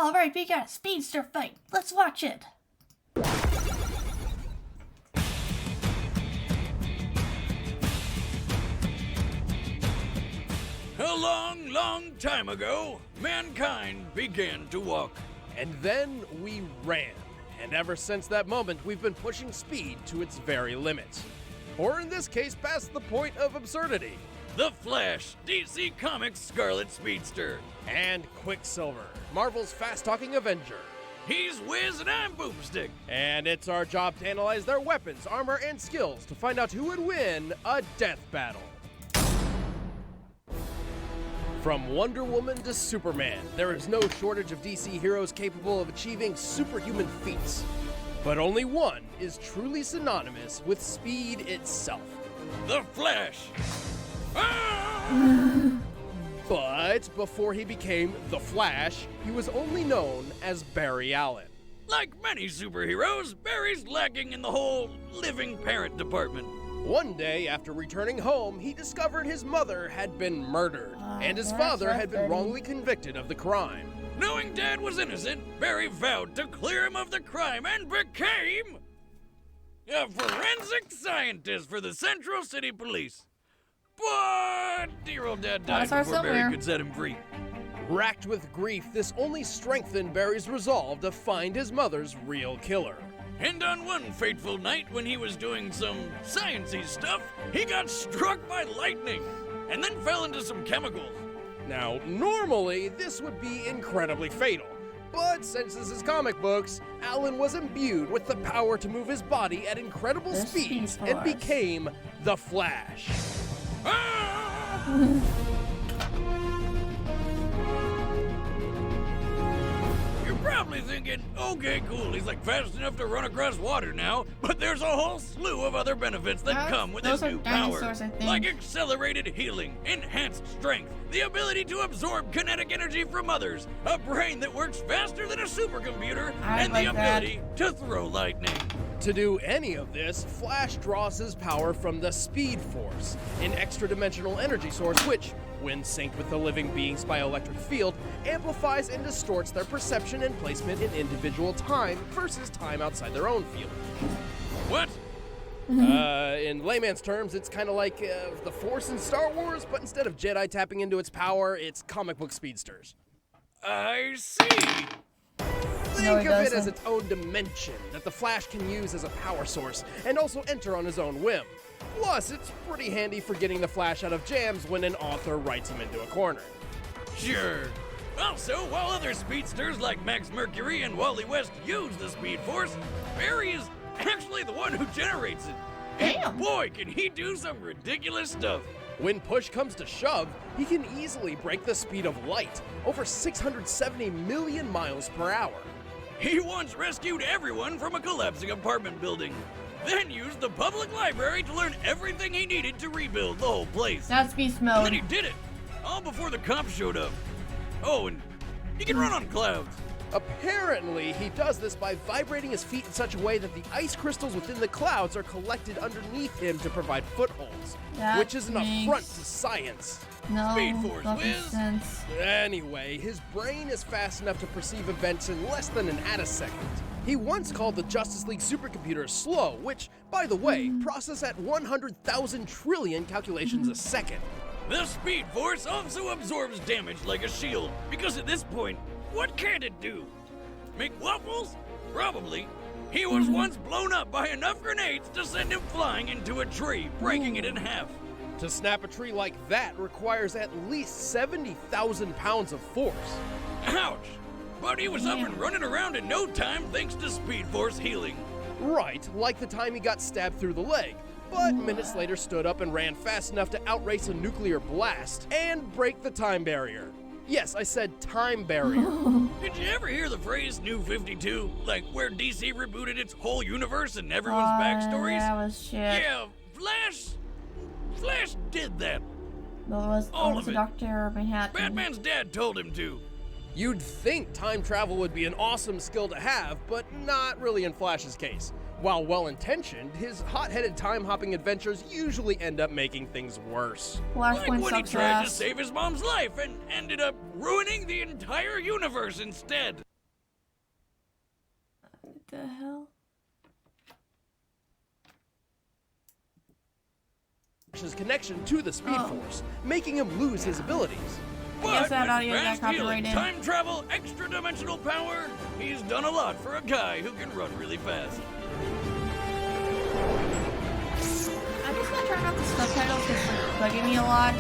Alright, we got a speedster fight. Let's watch it. A long, long time ago, mankind began to walk. And then we ran. And ever since that moment, we've been pushing speed to its very limit. Or in this case, past the point of absurdity. The Flash, DC Comics Scarlet Speedster. And Quicksilver, Marvel's fast-talking Avenger. He's Wiz and I'm Boomstick. And it's our job to analyze their weapons, armor, and skills to find out who would win a death battle. From Wonder Woman to Superman, there is no shortage of DC heroes capable of achieving superhuman feats. But only one is truly synonymous with speed itself. The Flash. Ah! But before he became The Flash, he was only known as Barry Allen. Like many superheroes, Barry's lacking in the whole living parent department. One day, after returning home, he discovered his mother had been murdered, and his father had been wrongly convicted of the crime. Knowing Dad was innocent, Barry vowed to clear him of the crime and became a forensic scientist for the Central City Police. But dear old Dad died before Barry could set him free. Racked with grief, this only strengthened Barry's resolve to find his mother's real killer. And on one fateful night when he was doing some sciencey stuff, he got struck by lightning and then fell into some chemicals. Now, normally, this would be incredibly fatal. But since this is comic books, Allen was imbued with the power to move his body at incredible speeds and became the Flash. Ah! You're probably thinking, okay, cool, he's like fast enough to run across water now, but there's a whole slew of other benefits that come with his new power. Like accelerated healing, enhanced strength, the ability to absorb kinetic energy from others, a brain that works faster than a supercomputer, and the ability to throw lightning. To do any of this, Flash draws his power from the Speed Force, an extra-dimensional energy source which, when synced with the living being's bioelectric field, amplifies and distorts their perception and placement in individual time versus time outside their own field. What? In layman's terms, it's kind of like the Force in Star Wars, but instead of Jedi tapping into its power, it's comic book speedsters. I see. Think of it as its own dimension that the Flash can use as a power source and also enter on his own whim. Plus, it's pretty handy for getting the Flash out of jams when an author writes him into a corner. Sure. Also, while other speedsters like Max Mercury and Wally West use the Speed Force, Barry is actually the one who generates it. Damn. And boy, can he do some ridiculous stuff. When push comes to shove, he can easily break the speed of light, over 670 million miles per hour. He once rescued everyone from a collapsing apartment building, then used the public library to learn everything he needed to rebuild the whole place. That's beast mode. And then he did it, all before the cops showed up. Oh, and he can run on clouds. Apparently, he does this by vibrating his feet in such a way that the ice crystals within the clouds are collected underneath him to provide footholds, which is an affront to science. No, Speed Force, that makes Wiz. sense. Anyway, his brain is fast enough to perceive events in less than an attosecond. He once called the Justice League supercomputer slow, which, by the way, process at 100,000 trillion calculations a second. The Speed Force also absorbs damage like a shield, because at this point, what can it do? Make waffles? Probably. He was once blown up by enough grenades to send him flying into a tree, breaking it in half. To snap a tree like that requires at least 70,000 pounds of force. Ouch! But he was up and running around in no time thanks to Speed Force healing. Right, like the time he got stabbed through the leg, but minutes later stood up and ran fast enough to outrace a nuclear blast and break the time barrier. Yes, I said time barrier. Did you ever hear the phrase New 52? Like where DC rebooted its whole universe and everyone's backstories? That was shit. Yeah, Flash did that. But was All of it. Dr. Manhattan. Batman's dad told him to. You'd think time travel would be an awesome skill to have, but not really in Flash's case. While well-intentioned, his hot-headed time-hopping adventures usually end up making things worse. Like Flashpoint when he sucks tried to ass. save his mom's life and ended up ruining the entire universe instead. the hell? His connection to the Speed Force, making him lose his abilities. I guess that audio got fast healing, copyrighted. time travel, extra-dimensional power, he's done a lot for a guy who can run really fast. I'm just gonna turn off the subtitles because it's bugging me a lot.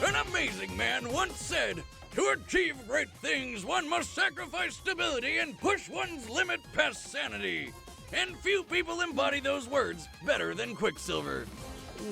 An amazing man once said, "To achieve great things, one must sacrifice stability and push one's limit past sanity." And few people embody those words better than Quicksilver.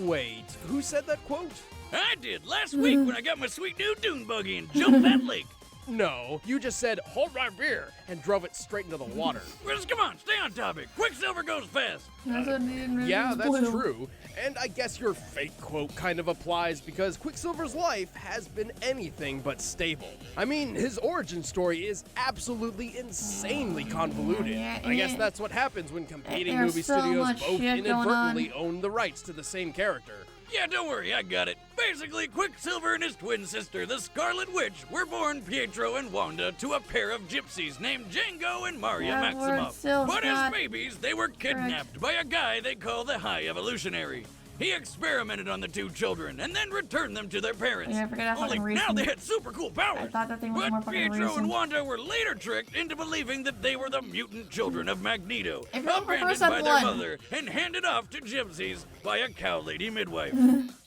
Wait, who said that quote? I did last week when I got my sweet new dune buggy and jumped that lake. No, you just said, "Hold my beer," and drove it straight into the water. Well, come on, stay on topic. Quicksilver goes fast. Yeah, that's true. And I guess your fake quote kind of applies because Quicksilver's life has been anything but stable. I mean, his origin story is absolutely insanely convoluted. Yeah, I guess that's what happens when competing there's movie so studios much both shit going inadvertently own the rights to the same character. Yeah, don't worry, I got it. Basically, Quicksilver and his twin sister, the Scarlet Witch, were born Pietro and Wanda to a pair of gypsies named Django and Maria That word Maximoff. still's But as not babies, they were kidnapped by a guy they call the High Evolutionary. He experimented on the two children and then returned them to their parents. Yeah, I forgot how Only fucking now recent. they had super cool powers. I thought that thing was more But fucking Pietro recent. and Wanda were later tricked into believing that they were the mutant children of Magneto, Everyone prefers abandoned that by their one. mother and handed off to gypsies by a cow lady midwife.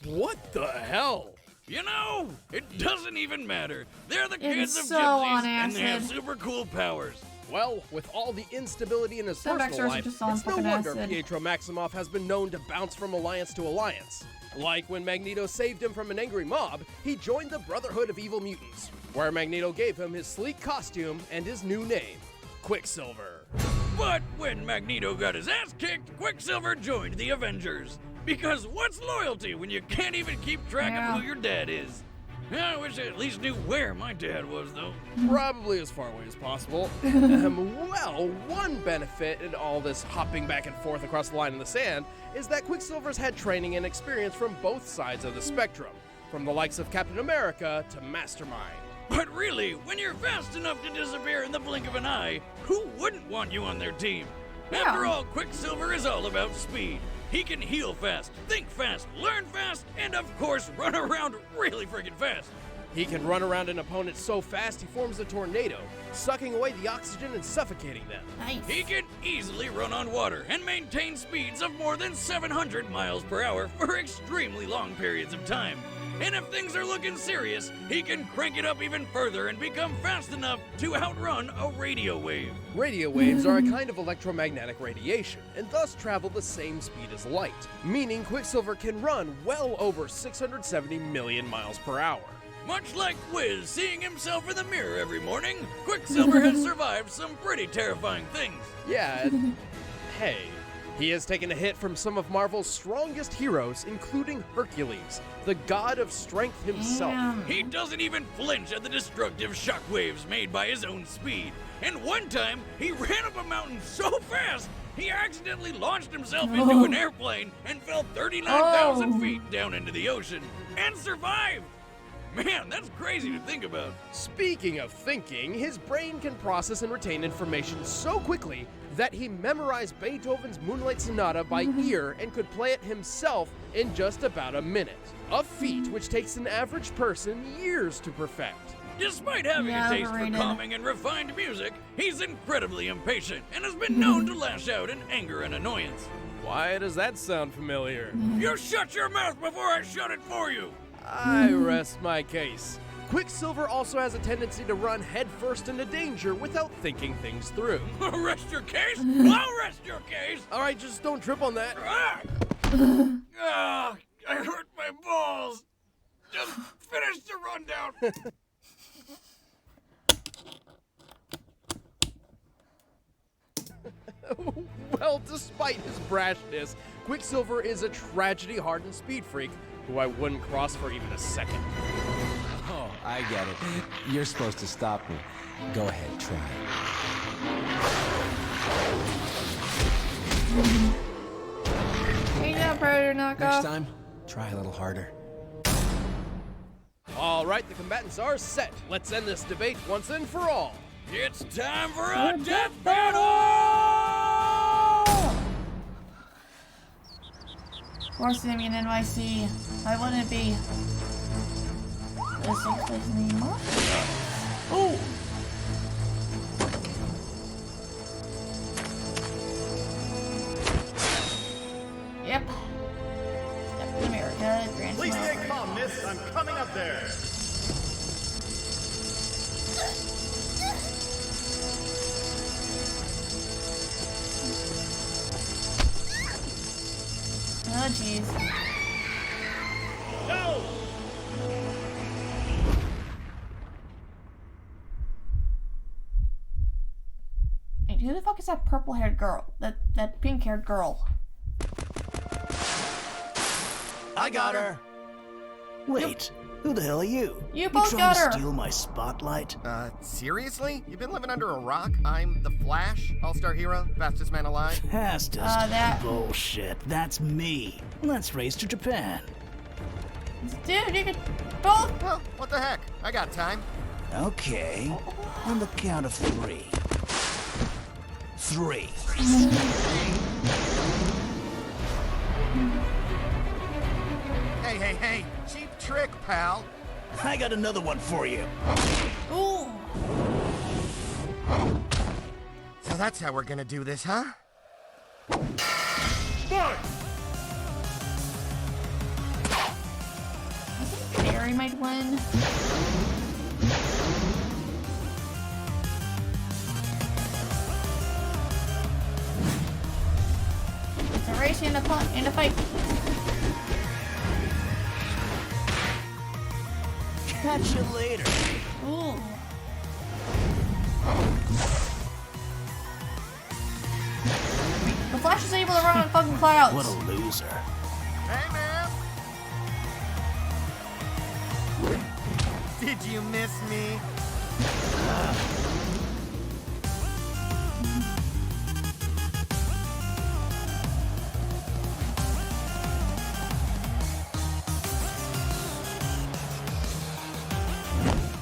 What the hell? You know, it doesn't even matter. They're the It's kids of so gypsies, on and they have acid. super cool powers. Well, with all the instability in his Some personal backstories are life, just on it's no fucking wonder acid. Pietro Maximoff has been known to bounce from alliance to alliance. Like when Magneto saved him from an angry mob, he joined the Brotherhood of Evil Mutants, where Magneto gave him his sleek costume and his new name, Quicksilver. But when Magneto got his ass kicked, Quicksilver joined the Avengers. Because what's loyalty when you can't even keep track Yeah. of who your dad is? I wish I at least knew where my dad was, though. Probably as far away as possible. Well, one benefit in all this hopping back and forth across the line in the sand is that Quicksilver's had training and experience from both sides of the spectrum, from the likes of Captain America to Mastermind. But really, when you're fast enough to disappear in the blink of an eye, who wouldn't want you on their team? After all, Quicksilver is all about speed. He can heal fast, think fast, learn fast, and of course, run around really freaking fast. He can run around an opponent so fast he forms a tornado, sucking away the oxygen and suffocating them. Nice. He can easily run on water and maintain speeds of more than 700 miles per hour for extremely long periods of time. And if things are looking serious, he can crank it up even further and become fast enough to outrun a radio wave. Radio waves are a kind of electromagnetic radiation, and thus travel the same speed as light, meaning Quicksilver can run well over 670 million miles per hour. Much like Wiz seeing himself in the mirror every morning, Quicksilver has survived some pretty terrifying things. Yeah, hey, he has taken a hit from some of Marvel's strongest heroes, including Hercules, the god of strength himself. Damn. He doesn't even flinch at the destructive shockwaves made by his own speed. And one time, he ran up a mountain so fast, he accidentally launched himself into an airplane and fell 39,000 feet down into the ocean. And survived! Man, that's crazy to think about. Speaking of thinking, his brain can process and retain information so quickly that he memorized Beethoven's Moonlight Sonata by ear and could play it himself in just about a minute. A feat which takes an average person years to perfect. Despite having a taste for overrated. calming and refined music, he's incredibly impatient and has been known to lash out in anger and annoyance. Why does that sound familiar? You shut your mouth before I shut it for you! I rest my case. Quicksilver also has a tendency to run headfirst into danger without thinking things through. Rest your case? I'll rest your case! Alright, just don't trip on that. Ah! Ah, I hurt my balls! Just finish the rundown! Well, despite his brashness, Quicksilver is a tragedy-hardened speed freak who I wouldn't cross for even a second. Oh, I get it. You're supposed to stop me. Go ahead, try. Hey, now, Predator knockoff. Next time, try a little harder. Oh, All right, the combatants are set. Let's end this debate once and for all. It's time for a death battle! Of course, I mean NYC. Why wouldn't it be? This takes place in the Ooh! Yep. Captain America, Grand Please stay Smoke. calm, miss. I'm coming up there. Oh, jeez. No! Wait, who the fuck is that purple-haired girl? That pink-haired girl? I got her. Wait, who the hell are you? You both trying got to her. steal my spotlight? Seriously? You've been living under a rock? I'm the Flash, all-star hero, fastest man alive. Fastest? that- Bullshit, that's me. Let's race to Japan. Dude, you could both. Well, what the heck? I got time. Okay, on the count of 3. 3. Hey, cheap trick, pal. I got another one for you. Ooh. So that's how we're gonna do this, huh? Fight! I think Barry might win. It's a race and a fight. Catch you later. Ooh. The Flash is able to run on fucking clouds. What a loser. Hey, man! Did you miss me?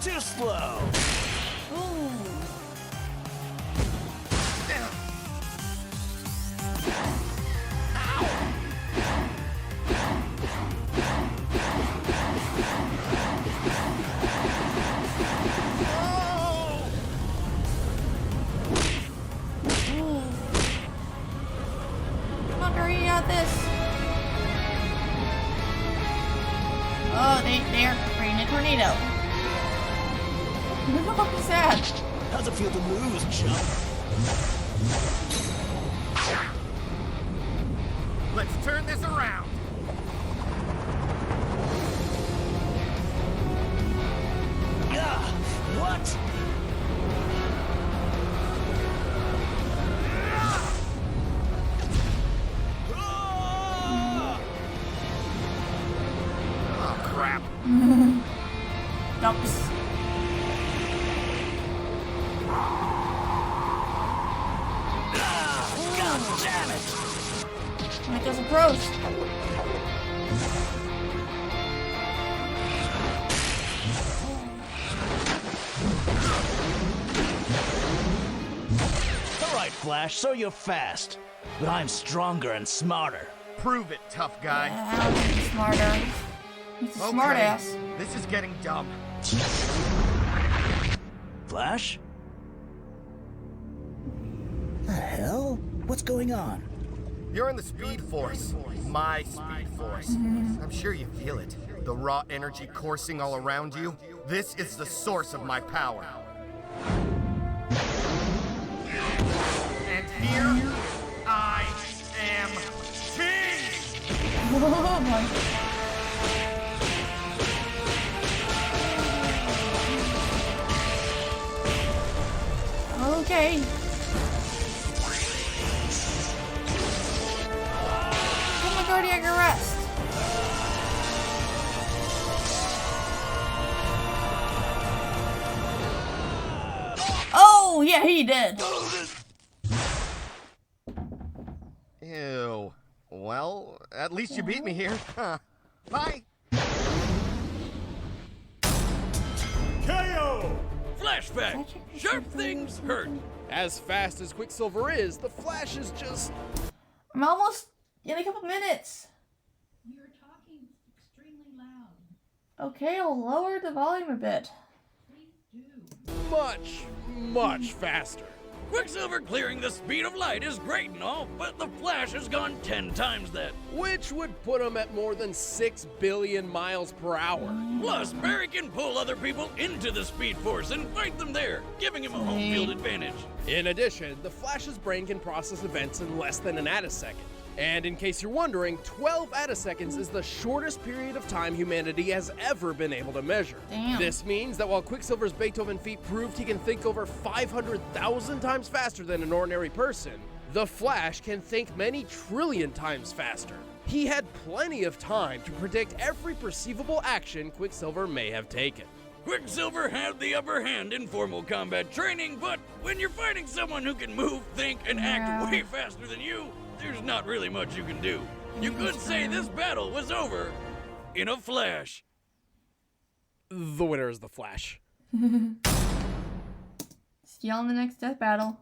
Too slow. Ooh. Ooh. Come on, Barry, you got this. Oh, they're creating a tornado. What the fuck is that? How's it feel to lose, chump? Let's turn this around. Ah, what? Oh, crap. Ducks. God damn it! Make us approach. All right, Flash, so you're fast. But I'm stronger and smarter. Prove it, tough guy. I don't think he's smarter. He's a smart ass. This is getting dumb. Flash? The hell? What's going on? You're in the Speed Force. My Speed Force. I'm sure you feel it. The raw energy coursing all around you. This is the source of my power. And here, I am king! Oh my. Okay. Put my cardiac arrest. Oh, yeah, he did. Ew. Well, at least you beat me here. Huh. Bye. Flash fact. Sharp things hurt. As fast as Quicksilver is, the Flash is just... I'm almost in a couple minutes. You're talking extremely loud. Okay, I'll lower the volume a bit. Please do. much faster. Quicksilver clearing the speed of light is great and all, but the Flash has gone 10 times that. Which would put him at more than 6 billion miles per hour. Plus, Barry can pull other people into the Speed Force and fight them there, giving him a home field advantage. In addition, the Flash's brain can process events in less than an attisecond. And in case you're wondering, 12 attiseconds is the shortest period of time humanity has ever been able to measure. Damn. This means that while Quicksilver's Beethoven feat proved he can think over 500,000 times faster than an ordinary person, the Flash can think many trillion times faster. He had plenty of time to predict every perceivable action Quicksilver may have taken. Quicksilver had the upper hand in formal combat training, but when you're fighting someone who can move, think, and act way faster than you, there's not really much you can do. You could say this battle was over in a flash. The winner is the Flash. See y'all in the next death battle.